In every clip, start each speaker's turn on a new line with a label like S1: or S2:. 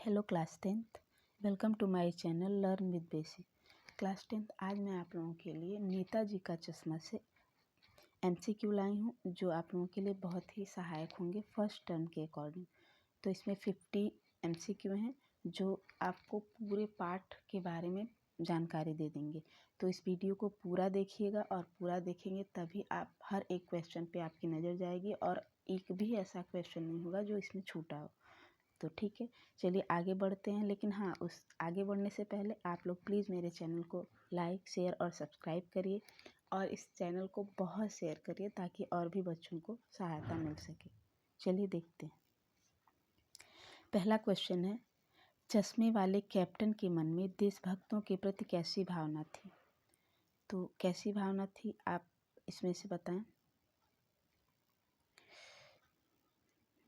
S1: Hello class 10th, welcome to my channel learn with basic. Class 10th, आज मैं आप लोगों के लिए नेताजी का चश्मा से एमसीक्यू लाई हूँ जो आप लोगों के लिए बहुत ही सहायक होंगे फर्स्ट टर्म के अकॉर्डिंग। तो इसमें 50 एमसीक्यू हैं जो आपको पूरे पाठ के बारे में जानकारी दे देंगे। तो इस वीडियो को पूरा देखिएगा और पूरा देखेंगे तभी आप हर एक क्वेश्चन पे आपकी नज़र जाएगी और एक भी ऐसा क्वेश्चन नहीं होगा जो इसमें छूटा हो। तो ठीक है, चलिए आगे बढ़ते हैं। लेकिन हाँ, उस आगे बढ़ने से पहले आप लोग प्लीज़ मेरे चैनल को लाइक, शेयर और सब्सक्राइब करिए और इस चैनल को बहुत शेयर करिए ताकि और भी बच्चों को सहायता मिल सके। चलिए देखते हैं। पहला क्वेश्चन है, चश्मे वाले कैप्टन के मन में देशभक्तों के प्रति कैसी भावना थी? तो कैसी भावना थी आप इसमें से बताएं।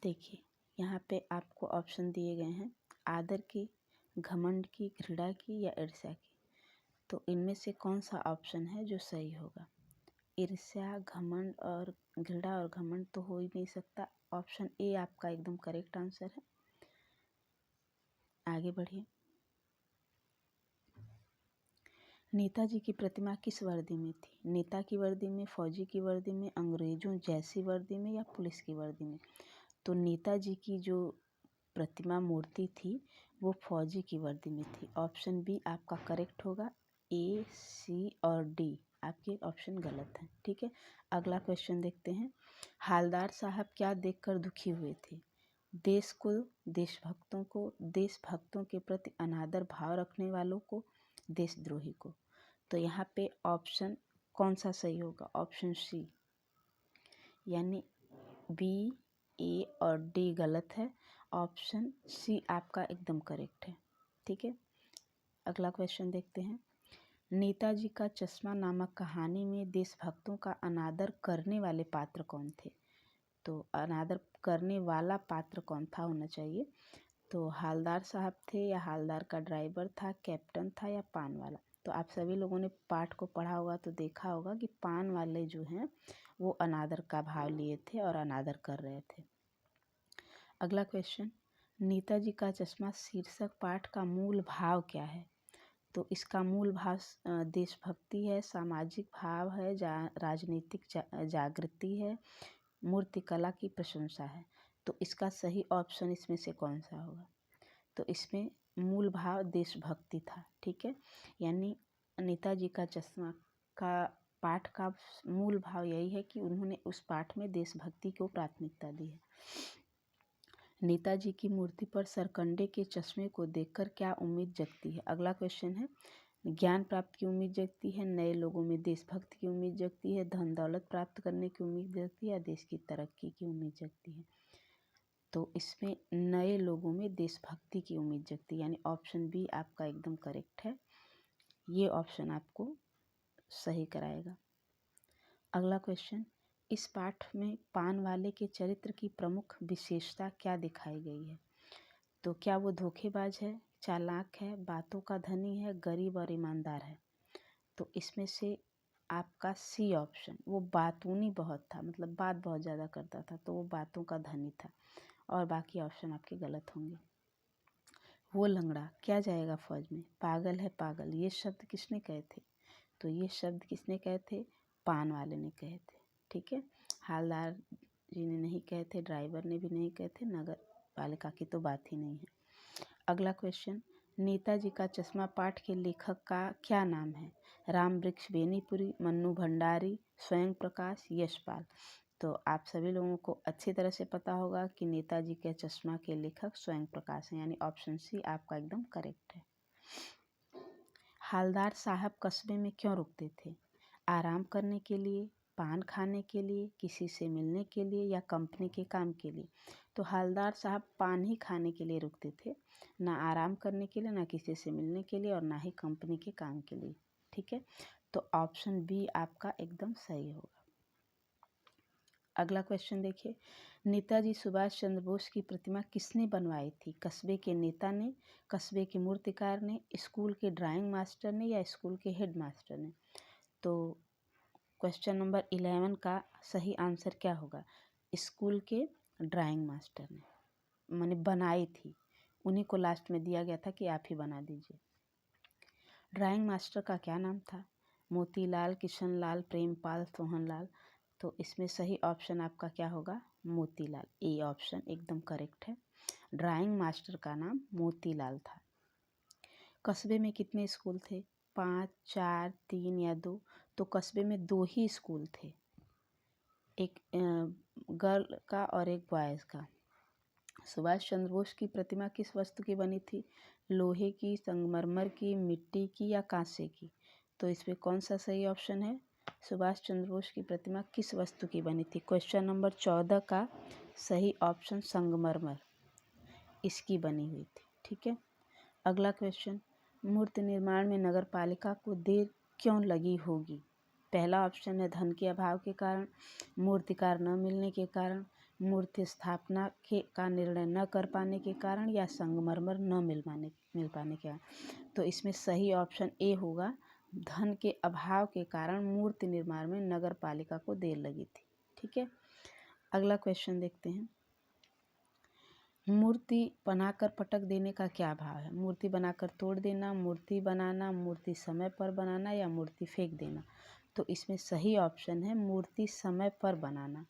S1: देखिए, यहाँ पे आपको ऑप्शन दिए गए हैं, आदर की, घमंड की, घृणा की या ईर्ष्या की। तो इनमें से कौन सा ऑप्शन है जो सही होगा? ईर्ष्या, घमंड और घृणा और घमंड तो हो ही नहीं सकता। ऑप्शन ए आपका एकदम करेक्ट आंसर है। आगे बढ़िए। नेताजी की प्रतिमा किस वर्दी में थी? नेता की वर्दी में, फौजी की वर्दी में, अंग्रेजों जैसी वर्दी में या पुलिस की वर्दी में? तो नेताजी की जो प्रतिमा मूर्ति थी वो फौजी की वर्दी में थी। ऑप्शन बी आपका करेक्ट होगा। ए, सी और डी आपके ऑप्शन गलत हैं। ठीक है, अगला क्वेश्चन देखते हैं। हालदार साहब क्या देखकर दुखी हुए थे? देश को, देशभक्तों को, देशभक्तों के प्रति अनादर भाव रखने वालों को, देशद्रोही को? तो यहाँ पे ऑप्शन कौन सा सही होगा? ऑप्शन सी, यानी बी, ए और डी गलत है। ऑप्शन सी आपका एकदम करेक्ट है। ठीक है, अगला क्वेश्चन देखते हैं। नेताजी का चश्मा नामक कहानी में देशभक्तों का अनादर करने वाले पात्र कौन थे? तो अनादर करने वाला पात्र कौन था होना चाहिए। तो हालदार साहब थे या हालदार का ड्राइवर था, कैप्टन था या पान वाला? तो आप सभी लोगों ने पाठ को पढ़ा होगा तो देखा होगा कि पान वाले जो हैं वो अनादर का भाव लिए थे और अनादर कर रहे थे। अगला क्वेश्चन, नेताजी का चश्मा शीर्षक पाठ का मूल भाव क्या है? तो इसका मूल भाव देशभक्ति है, सामाजिक भाव है, राजनीतिक जागृति है, मूर्तिकला की प्रशंसा है। तो इसका सही ऑप्शन इसमें से कौन सा होगा? तो इसमें मूल भाव देशभक्ति था। ठीक है, यानी नेताजी का चश्मा का पाठ का मूल भाव यही है कि उन्होंने उस पाठ में देशभक्ति को प्राथमिकता दी है। नेताजी की मूर्ति पर सरकंडे के चश्मे को देखकर क्या उम्मीद जगती है? अगला क्वेश्चन है, ज्ञान प्राप्त की उम्मीद जगती है, नए लोगों में देशभक्ति की उम्मीद जगती है, धन दौलत प्राप्त करने की उम्मीद जगती है या देश की तरक्की की उम्मीद जगती है? तो इसमें नए लोगों में देशभक्ति की उम्मीद जगती है, यानी ऑप्शन बी आपका एकदम करेक्ट है। ये ऑप्शन आपको सही कराएगा। अगला क्वेश्चन, इस पाठ में पान वाले के चरित्र की प्रमुख विशेषता क्या दिखाई गई है? तो क्या वो धोखेबाज है, चालाक है, बातों का धनी है, गरीब और ईमानदार है? तो इसमें से आपका सी ऑप्शन, वो बातूनी बहुत था, मतलब बात बहुत ज़्यादा करता था, तो वो बातों का धनी था। और बाकी ऑप्शन आपके गलत होंगे। वो लंगड़ा क्या जाएगा फौज में, पागल है पागल, ये शब्द किसने कहे थे? तो ये शब्द किसने कहे थे? पान वाले ने कहे थे। ठीक है, हालदार जी ने नहीं कहे थे, ड्राइवर ने भी नहीं कहे थे, नगर पालिका की तो बात ही नहीं है। अगला क्वेश्चन, नेताजी का चश्मा पाठ के लेखक का क्या नाम है? राम वृक्ष बेनीपुरी, मन्नू भंडारी, स्वयं प्रकाश, यशपाल? तो आप सभी लोगों को अच्छी तरह से पता होगा कि नेताजी के चश्मा के लेखक स्वयं प्रकाश हैं, यानी ऑप्शन सी आपका एकदम करेक्ट है। हालदार साहब कस्बे में क्यों रुकते थे? आराम करने के लिए, पान खाने के लिए, किसी से मिलने के लिए या कंपनी के काम के लिए? तो हालदार साहब पान ही खाने के लिए रुकते थे, ना आराम करने के लिए, ना किसी से मिलने के लिए और ना ही कंपनी के काम के लिए। ठीक है, तो ऑप्शन बी आपका एकदम सही होगा। अगला क्वेश्चन देखिए, नेताजी सुभाष चंद्र बोस की प्रतिमा किसने बनवाई थी? कस्बे के नेता ने, कस्बे के मूर्तिकार ने, स्कूल के ड्राइंग मास्टर ने या स्कूल के हेड मास्टर ने? तो क्वेश्चन नंबर 11 का सही आंसर क्या होगा? स्कूल के ड्राइंग मास्टर ने, माने बनाई थी, उन्हीं को लास्ट में दिया गया था कि आप ही बना दीजिए। ड्राइंग मास्टर का क्या नाम था? मोतीलाल, किशनलाल, प्रेमपाल, सोहनलाल। तो इसमें सही ऑप्शन आपका क्या होगा? मोतीलाल। ए ऑप्शन एकदम करेक्ट है। ड्राइंग मास्टर का नाम मोतीलाल था। कस्बे में कितने स्कूल थे? 5, 4, 3 या 2? तो कस्बे में 2 ही स्कूल थे, एक गर्ल का और एक बॉयज़ का। सुभाष चंद्र बोस की प्रतिमा किस वस्तु की बनी थी? लोहे की, संगमरमर की, मिट्टी की या कांसे की? तो इसमें कौन सा सही ऑप्शन है? सुभाष चंद्र बोस की प्रतिमा किस वस्तु की बनी थी? क्वेश्चन नंबर 14 का सही ऑप्शन संगमरमर इसकी बनी हुई थी। ठीक है। अगला क्वेश्चन, मूर्ति निर्माण में नगर पालिका को देर क्यों लगी होगी? पहला ऑप्शन है धन के अभाव के कारण, मूर्तिकार न मिलने के कारण, मूर्ति स्थापना का निर्णय न कर पाने के कारण या संगमरमर न मिल पाने के कारण। तो इसमें सही ऑप्शन ए होगा, धन के अभाव के कारण मूर्ति निर्माण में नगर पालिका को देर लगी थी। ठीक है। अगला क्वेश्चन देखते हैं, मूर्ति बनाकर पटक देने का क्या भाव है? मूर्ति बनाकर तोड़ देना, मूर्ति बनाना, मूर्ति समय पर बनाना या मूर्ति फेंक देना? तो इसमें सही ऑप्शन है मूर्ति समय पर बनाना।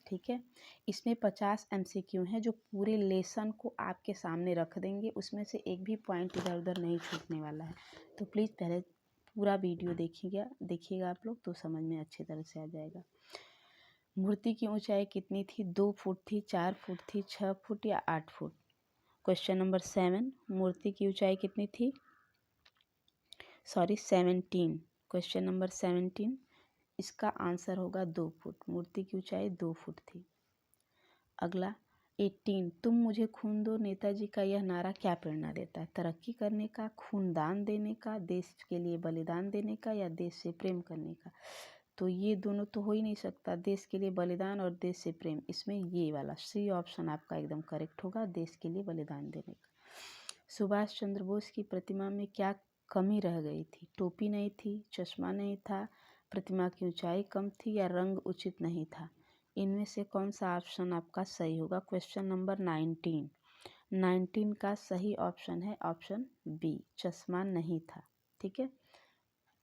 S1: ठीक है। इसमें 50 MCQ हैं जो पूरे लेसन को आपके सामने रख देंगे, उसमें से एक भी पॉइंट इधर उधर नहीं छूटने वाला है। तो प्लीज़ पहले पूरा वीडियो देखिएगा आप लोग, तो समझ में अच्छी तरह से आ जाएगा। मूर्ति की ऊंचाई कितनी थी? 2 फुट थी, 4 फुट थी, 6 फुट या 8 फुट? क्वेश्चन नंबर 7, मूर्ति की ऊंचाई कितनी थी? 17। क्वेश्चन नंबर 17, इसका आंसर होगा 2 फुट। मूर्ति की ऊंचाई 2 फुट थी। अगला 18, तुम मुझे खून दो नेताजी का यह नारा क्या प्रेरणा देता है? तरक्की करने का, खून दान देने का, देश के लिए बलिदान देने का या देश से प्रेम करने का? तो ये दोनों तो हो ही नहीं सकता, देश के लिए बलिदान और देश से प्रेम। इसमें ये वाला सी ऑप्शन आपका एकदम करेक्ट होगा, देश के लिए बलिदान देने का। सुभाष चंद्र बोस की प्रतिमा में क्या कमी रह गई थी? टोपी नहीं थी, चश्मा नहीं था, प्रतिमा की ऊंचाई कम थी या रंग उचित नहीं था? इनमें से कौन सा ऑप्शन आपका सही होगा? क्वेश्चन नंबर 19 का सही ऑप्शन है ऑप्शन बी, चश्मा नहीं था। ठीक है।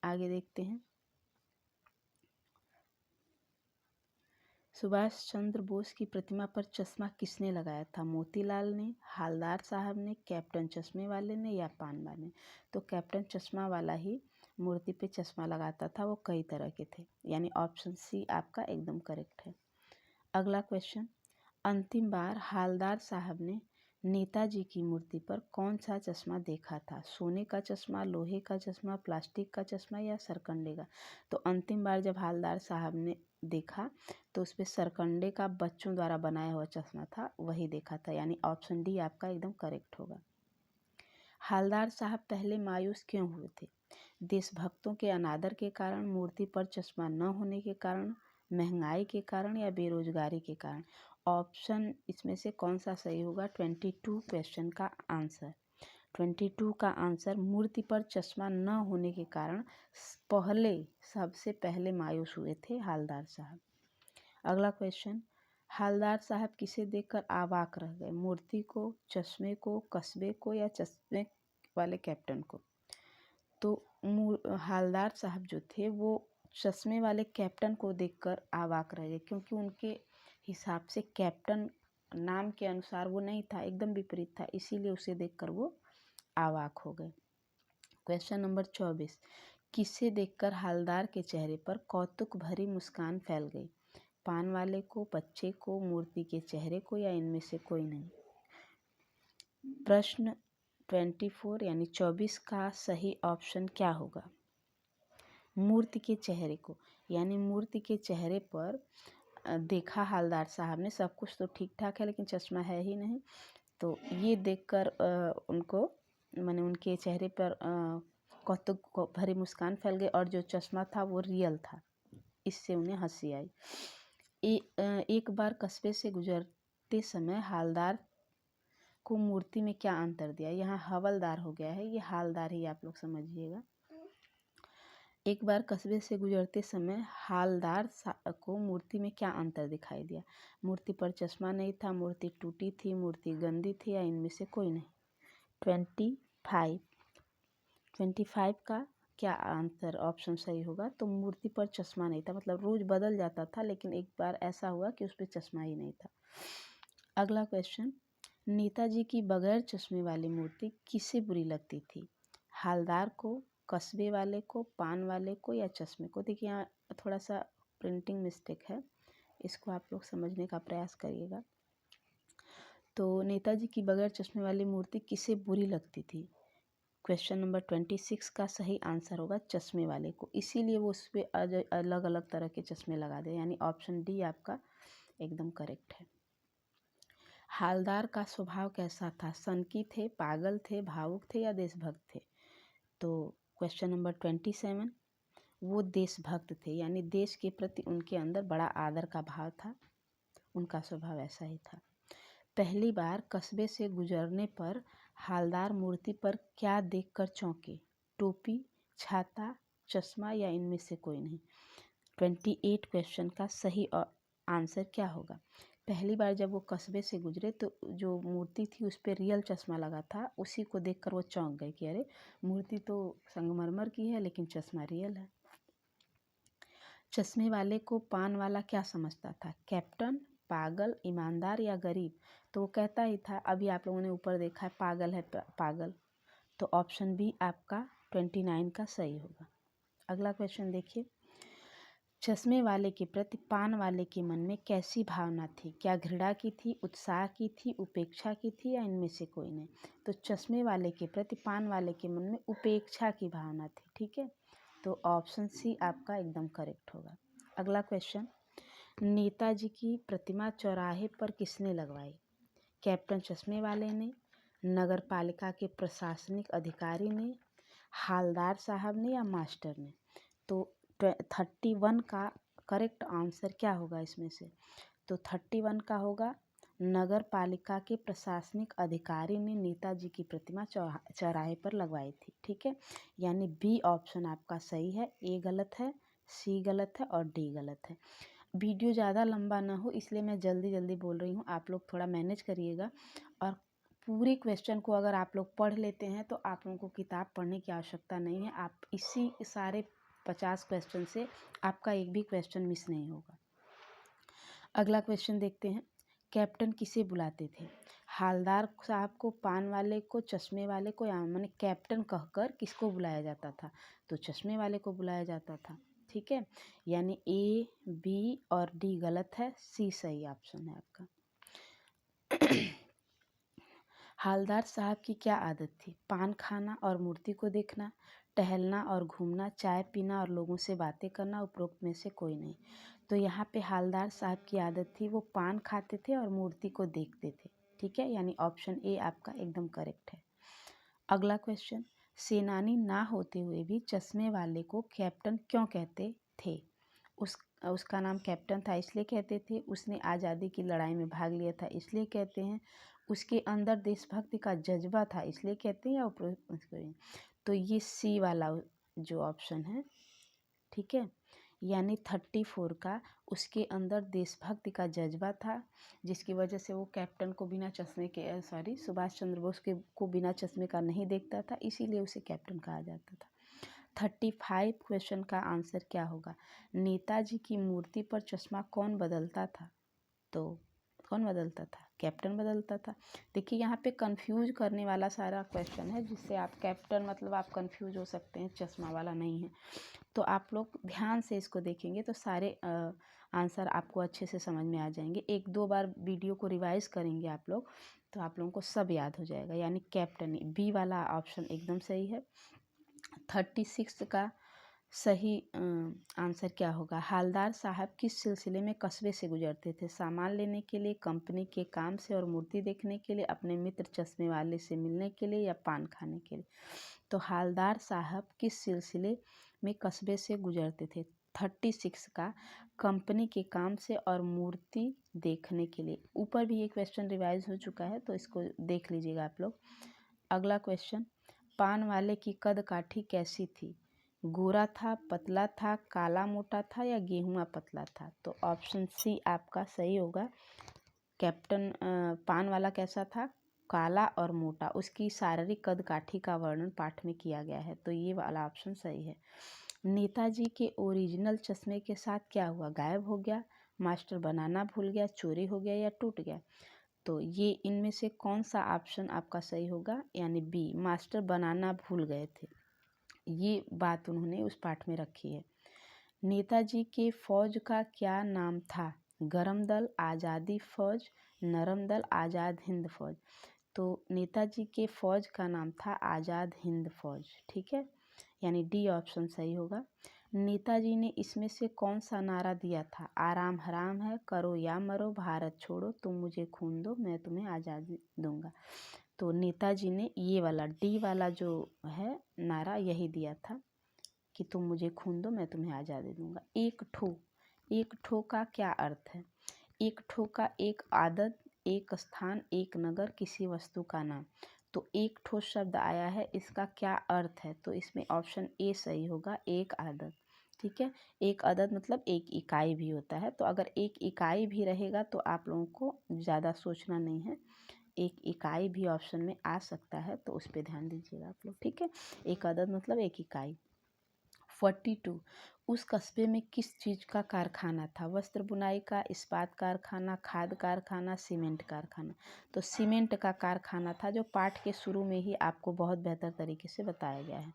S1: आगे देखते हैं, सुभाष चंद्र बोस की प्रतिमा पर चश्मा किसने लगाया था? मोतीलाल ने, हालदार साहब ने, कैप्टन चश्मे वाले ने या पान वाले ने? तो कैप्टन चश्मा वाला ही मूर्ति पे चश्मा लगाता था, वो कई तरह के थे, यानी ऑप्शन सी आपका एकदम करेक्ट है। अगला क्वेश्चन, अंतिम बार हालदार साहब ने नेताजी की मूर्ति पर कौन सा चश्मा देखा था? सोने का चश्मा, लोहे का चश्मा, प्लास्टिक का चश्मा या सरकंडे का? तो अंतिम बार जब हालदार साहब ने देखा तो उस पर सरकंडे का बच्चों द्वारा बनाया हुआ चश्मा था, वही देखा था, यानी ऑप्शन डी आपका एकदम करेक्ट होगा। हालदार साहब पहले मायूस क्यों हुए थे? देशभक्तों के अनादर के कारण, मूर्ति पर चश्मा न होने के कारण, महंगाई के कारण या बेरोजगारी के कारण? ऑप्शन इसमें से कौन सा सही होगा? 22 क्वेश्चन का आंसर। 22 का आंसर, मूर्ति पर चश्मा न होने के कारण सबसे पहले मायूस हुए थे हालदार साहब। अगला क्वेश्चन, हालदार साहब किसे देखकर अवाक रह गए? मूर्ति को, चश्मे को, कस्बे को या चश्मे वाले कैप्टन को? तो हालदार साहब जो थे वो चश्मे वाले कैप्टन को देखकर अवाक रह गए, क्योंकि उनके हिसाब से कैप्टन नाम के अनुसार वो नहीं था, एकदम विपरीत था, इसीलिए उसे देखकर वो अवाक हो गए। क्वेश्चन नंबर 24, किसे देखकर हालदार के चेहरे पर कौतुक भरी मुस्कान फैल गई? पान वाले को, बच्चे को, मूर्ति के चेहरे को या इनमें से कोई नहीं? प्रश्न 24 यानी 24 का सही ऑप्शन क्या होगा? मूर्ति के चेहरे को, यानी मूर्ति के चेहरे पर देखा हालदार साहब ने, सब कुछ तो ठीक ठाक है लेकिन चश्मा है ही नहीं, तो ये देखकर उनको माने उनके चेहरे पर कौतुक भरी मुस्कान फैल गई और जो चश्मा था वो रियल था, इससे उन्हें हंसी आई। एक बार कस्बे से गुजरते समय हालदार को मूर्ति में क्या अंतर दिया? यहाँ हवलदार हो गया है, ये हालदार ही आप लोग समझिएगा। एक बार कस्बे से गुजरते समय हालदार को मूर्ति में क्या अंतर दिखाई दिया? मूर्ति पर चश्मा नहीं था, मूर्ति टूटी थी, मूर्ति गंदी थी या इनमें से कोई नहीं? 25 25 का क्या आंसर ऑप्शन सही होगा? तो मूर्ति पर चश्मा नहीं था, मतलब रोज बदल जाता था, लेकिन एक बार ऐसा हुआ कि उस पर चश्मा ही नहीं था। अगला क्वेश्चन, नेताजी की बगैर चश्मे वाली मूर्ति किसे बुरी लगती थी? हालदार को, कस्बे वाले को, पान वाले को या चश्मे को? देखिए यहाँ थोड़ा सा प्रिंटिंग मिस्टेक है, इसको आप लोग समझने का प्रयास करिएगा। तो नेताजी की बगैर चश्मे वाली मूर्ति किसे बुरी लगती थी? क्वेश्चन नंबर 26 का सही आंसर होगा चश्मे वाले को, इसीलिए वो उस पर अलग अलग तरह के चश्मे लगा दे, यानी ऑप्शन डी आपका एकदम करेक्ट है। हालदार का स्वभाव कैसा था? सनकी थे, पागल थे, भावुक थे या देशभक्त थे? तो क्वेश्चन नंबर 27, वो देशभक्त थे, यानी देश के प्रति उनके अंदर बड़ा आदर का भाव था, उनका स्वभाव ऐसा ही था। पहली बार कस्बे से गुजरने पर हालदार मूर्ति पर क्या देखकर चौंके? टोपी, छाता, चश्मा या इनमें से कोई नहीं? 28 क्वेश्चन का सही आंसर क्या होगा? पहली बार जब वो कस्बे से गुजरे तो जो मूर्ति थी उस पर रियल चश्मा लगा था, उसी को देखकर वो चौंक गए कि अरे मूर्ति तो संगमरमर की है लेकिन चश्मा रियल है। चश्मे वाले को पान वाला क्या समझता था? कैप्टन, पागल, ईमानदार या गरीब? तो वो कहता ही था, अभी आप लोगों ने ऊपर देखा है पागल है पागल, तो ऑप्शन बी आपका 29 का सही होगा। अगला क्वेश्चन देखिए, चश्मे वाले के प्रति पान वाले के मन में कैसी भावना थी? क्या घृणा की थी, उत्साह की थी, उपेक्षा की थी या इनमें से कोई नहीं? तो चश्मे वाले के प्रति पान वाले के मन में उपेक्षा की भावना थी, ठीक है, तो ऑप्शन सी आपका एकदम करेक्ट होगा। अगला क्वेश्चन, नेताजी की प्रतिमा चौराहे पर किसने लगवाई? कैप्टन चश्मे वाले ने, नगर पालिका के प्रशासनिक अधिकारी ने, हालदार साहब ने या मास्टर ने? तो 31 का करेक्ट आंसर क्या होगा इसमें से? तो 31 का होगा, नगर पालिका के प्रशासनिक अधिकारी ने नेताजी की प्रतिमा चौराहे पर लगवाई थी, ठीक है, यानी बी ऑप्शन आपका सही है। ए गलत है, सी गलत है और डी गलत है। वीडियो ज़्यादा लंबा ना हो इसलिए मैं जल्दी जल्दी बोल रही हूँ, आप लोग थोड़ा मैनेज करिएगा। और पूरी क्वेश्चन को अगर आप लोग पढ़ लेते हैं तो आप लोगों को किताब पढ़ने की आवश्यकता नहीं है, आप इसी सारे 50 क्वेश्चन से आपका एक भी क्वेश्चन मिस नहीं होगा। अगला क्वेश्चन देखते हैं, कैप्टन किसे बुलाते थे? हालदार साहब को, पान वाले को, चश्मे वाले को, या माने कैप्टन कहकर किसको बुलाया जाता था? तो चश्मे वाले को बुलाया जाता था, ठीक है, यानी ए, बी और डी गलत है, सी सही ऑप्शन है आपका। हालदार साहब की क्या आदत थी? पान खाना और मूर्ति को देखना, टहलना और घूमना, चाय पीना और लोगों से बातें करना, उपरोक्त में से कोई नहीं? तो यहाँ पे हालदार साहब की आदत थी, वो पान खाते थे और मूर्ति को देखते थे, ठीक है, यानी ऑप्शन ए आपका एकदम करेक्ट है। अगला क्वेश्चन, सेनानी ना होते हुए भी चश्मे वाले को कैप्टन क्यों कहते थे? उसका नाम कैप्टन था इसलिए कहते थे, उसने आज़ादी की लड़ाई में भाग लिया था इसलिए कहते हैं, उसके अंदर देशभक्ति का जज्बा था इसलिए कहते हैं, या उपरोक्त? तो ये सी वाला जो ऑप्शन है, ठीक है, यानी 34 का, उसके अंदर देशभक्ति का जज्बा था जिसकी वजह से वो कैप्टन को बिना चश्मे के, सुभाष चंद्र बोस को बिना चश्मे का नहीं देखता था, इसीलिए उसे कैप्टन कहा जाता था। 35 क्वेश्चन का आंसर क्या होगा? नेताजी की मूर्ति पर चश्मा कौन बदलता था? तो कौन बदलता था? कैप्टन बदलता था। देखिए यहाँ पे कंफ्यूज करने वाला सारा क्वेश्चन है, जिससे आप कैप्टन मतलब आप कंफ्यूज हो सकते हैं, चश्मा वाला नहीं है। तो आप लोग ध्यान से इसको देखेंगे तो सारे आंसर आपको अच्छे से समझ में आ जाएंगे। एक दो बार वीडियो को रिवाइज करेंगे आप लोग तो आप लोगों को सब याद हो जाएगा, यानी कैप्टन, बी वाला ऑप्शन एकदम सही है। 36 का सही आंसर क्या होगा? हालदार साहब किस सिलसिले में कस्बे से गुजरते थे? सामान लेने के लिए, कंपनी के काम से और मूर्ति देखने के लिए, अपने मित्र चश्मे वाले से मिलने के लिए या पान खाने के लिए? तो हालदार साहब किस सिलसिले में कस्बे से गुजरते थे? 36 का कंपनी के काम से और मूर्ति देखने के लिए। ऊपर भी ये क्वेश्चन रिवाइज हो चुका है तो इसको देख लीजिएगा आप लोग। अगला क्वेश्चन, पान वाले की कद काठी कैसी थी? गोरा था, पतला था, काला मोटा था या गेहुआ पतला था? तो ऑप्शन सी आपका सही होगा। कैप्टन पान वाला कैसा था? काला और मोटा, उसकी शारीरिक कदकाठी का वर्णन पाठ में किया गया है। तो ये वाला ऑप्शन सही है। नेताजी के ओरिजिनल चश्मे के साथ क्या हुआ? गायब हो गया, मास्टर बनाना भूल गया, चोरी हो गया या टूट गया? तो ये इनमें से कौन सा ऑप्शन आपका सही होगा? यानी बी, मास्टर बनाना भूल गए थे। ये बात उन्होंने उस पाठ में रखी है। नेताजी के फौज का क्या नाम था? गरम दल, आज़ादी फौज, नरम दल, आज़ाद हिंद फौज। तो नेताजी के फौज का नाम था आज़ाद हिंद फौज। ठीक है, यानी डी ऑप्शन सही होगा। नेताजी ने इसमें से कौन सा नारा दिया था? आराम हराम है, करो या मरो, भारत छोड़ो, तुम मुझे खून दो, मैं तुम्हें आज़ादी दूंगा। तो नेताजी ने ये वाला डी वाला जो है नारा यही दिया था कि तुम मुझे खून दो, मैं तुम्हें आज़ादी दूंगा। एक ठो का क्या अर्थ है? एक ठो का एक आदत, एक स्थान, एक नगर, किसी वस्तु का नाम। तो एक ठो शब्द आया है, इसका क्या अर्थ है? तो इसमें ऑप्शन ए सही होगा, एक आदत। ठीक है, एक आदत मतलब एक इकाई भी होता है। तो अगर एक इकाई भी रहेगा तो आप लोगों को ज़्यादा सोचना नहीं है, एक इकाई भी ऑप्शन में आ सकता है, तो उस पर ध्यान दीजिएगा आप लोग। ठीक है, एक आदत मतलब एक इकाई। 42, उस कस्बे में किस चीज़ का कारखाना था? वस्त्र बुनाई का, इस्पात कारखाना, खाद कारखाना, सीमेंट कारखाना। तो सीमेंट का कारखाना था, जो पाठ के शुरू में ही आपको बहुत बेहतर तरीके से बताया गया है।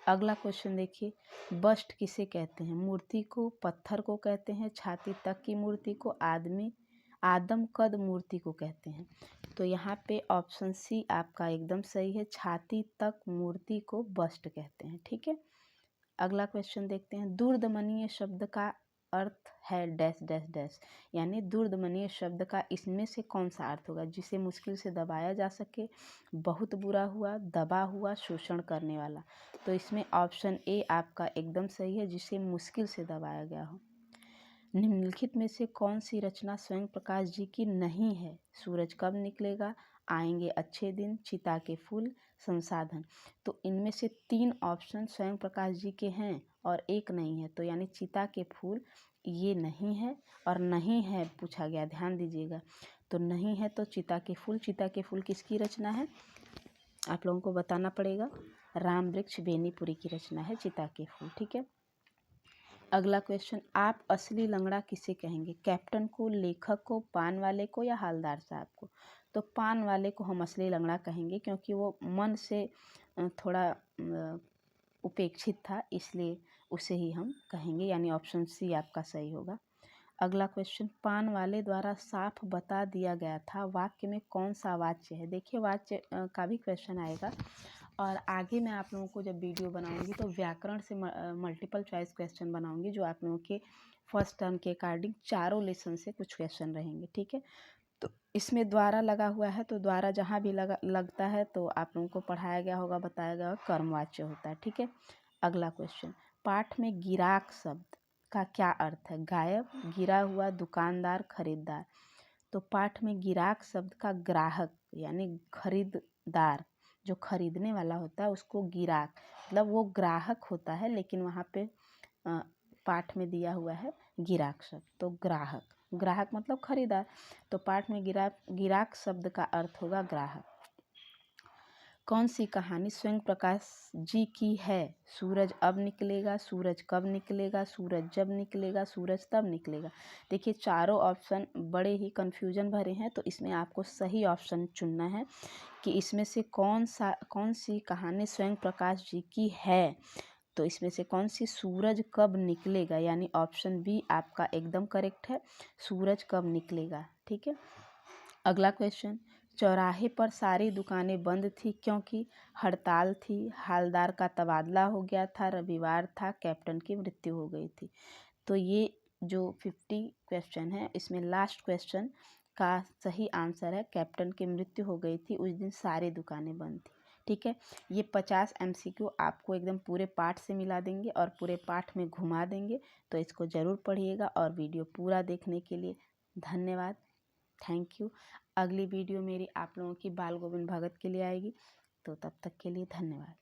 S1: अगला क्वेश्चन देखिए, बस्ट किसे कहते हैं? मूर्ति को, पत्थर को कहते हैं, छाती तक की मूर्ति को, आदम कद मूर्ति को कहते हैं। तो यहाँ पे ऑप्शन सी आपका एकदम सही है, छाती तक मूर्ति को बस्ट कहते हैं। ठीक है, अगला क्वेश्चन देखते हैं। दूरदमनीय शब्द का अर्थ है डैश डैश डैश, यानी दूरदमनीय शब्द का इसमें से कौन सा अर्थ होगा? जिसे मुश्किल से दबाया जा सके, बहुत बुरा हुआ, दबा हुआ, शोषण करने वाला। तो इसमें ऑप्शन ए आपका एकदम सही है, जिसे मुश्किल से दबाया गया हो। निम्नलिखित में से कौन सी रचना स्वयं प्रकाश जी की नहीं है? सूरज कब निकलेगा, आएंगे अच्छे दिन, चिता के फूल, संसाधन। तो इनमें से 3 ऑप्शन स्वयं प्रकाश जी के हैं और एक नहीं है। तो यानी चिता के फूल ये नहीं है और नहीं है पूछा गया, ध्यान दीजिएगा। तो नहीं है तो चिता के फूल किसकी रचना है? आप लोगों को बताना पड़ेगा। राम वृक्ष बेनीपुरी की रचना है चिता के फूल। ठीक है, अगला क्वेश्चन, आप असली लंगड़ा किसे कहेंगे? कैप्टन को, लेखक को, पान वाले को या हालदार साहब को? तो पान वाले को हम असली लंगड़ा कहेंगे, क्योंकि वो मन से थोड़ा उपेक्षित था, इसलिए उसे ही हम कहेंगे, यानी ऑप्शन सी आपका सही होगा। अगला क्वेश्चन, पान वाले द्वारा साफ बता दिया गया था, वाक्य में कौन सा वाच्य है? देखिए, वाच्य का भी क्वेश्चन आएगा और आगे मैं आप लोगों को जब वीडियो बनाऊंगी तो व्याकरण से मल्टीपल चॉइस क्वेश्चन बनाऊंगी, जो आप लोगों के फर्स्ट टर्म के अकॉर्डिंग चारों लेसन से कुछ क्वेश्चन रहेंगे। ठीक है, तो इसमें द्वारा लगा हुआ है, तो द्वारा जहाँ भी लगता है तो आप लोगों को पढ़ाया गया होगा, बताया गया होगा, कर्मवाच्य होता है। ठीक है, अगला क्वेश्चन, पाठ में गिराक शब्द का क्या अर्थ है? गायब, गिरा हुआ, दुकानदार, खरीदार। तो पाठ में गिराक शब्द का ग्राहक यानी खरीदार, जो खरीदने वाला होता है उसको गिराक, मतलब वो ग्राहक होता है, लेकिन वहाँ पे पाठ में दिया हुआ है गिराक शब्द। तो ग्राहक मतलब खरीदार, तो पाठ में गिराक शब्द का अर्थ होगा ग्राहक। कौन सी कहानी स्वयं प्रकाश जी की है? सूरज अब निकलेगा, सूरज कब निकलेगा, सूरज जब निकलेगा, सूरज तब निकलेगा। देखिए, चारों ऑप्शन बड़े ही कन्फ्यूजन भरे हैं, तो इसमें आपको सही ऑप्शन चुनना है कि इसमें से कौन सी कहानी स्वयं प्रकाश जी की है। तो इसमें से कौन सी सूरज कब निकलेगा, यानी ऑप्शन बी आपका एकदम करेक्ट है, सूरज कब निकलेगा। ठीक है, अगला क्वेश्चन, चौराहे पर सारी दुकानें बंद थी क्योंकि हड़ताल थी, हालदार का तबादला हो गया था, रविवार था, कैप्टन की मृत्यु हो गई थी। तो ये जो 50 क्वेश्चन है, इसमें लास्ट क्वेश्चन का सही आंसर है, कैप्टन की मृत्यु हो गई थी, उस दिन सारी दुकानें बंद थी। ठीक है, ये 50 MCQ आपको एकदम पूरे पाठ से मिला देंगे और पूरे पाठ में घुमा देंगे, तो इसको ज़रूर पढ़िएगा। और वीडियो पूरा देखने के लिए धन्यवाद, थैंक यू। अगली वीडियो मेरी आप लोगों की बाल गोविंद भगत के लिए आएगी, तो तब तक के लिए धन्यवाद।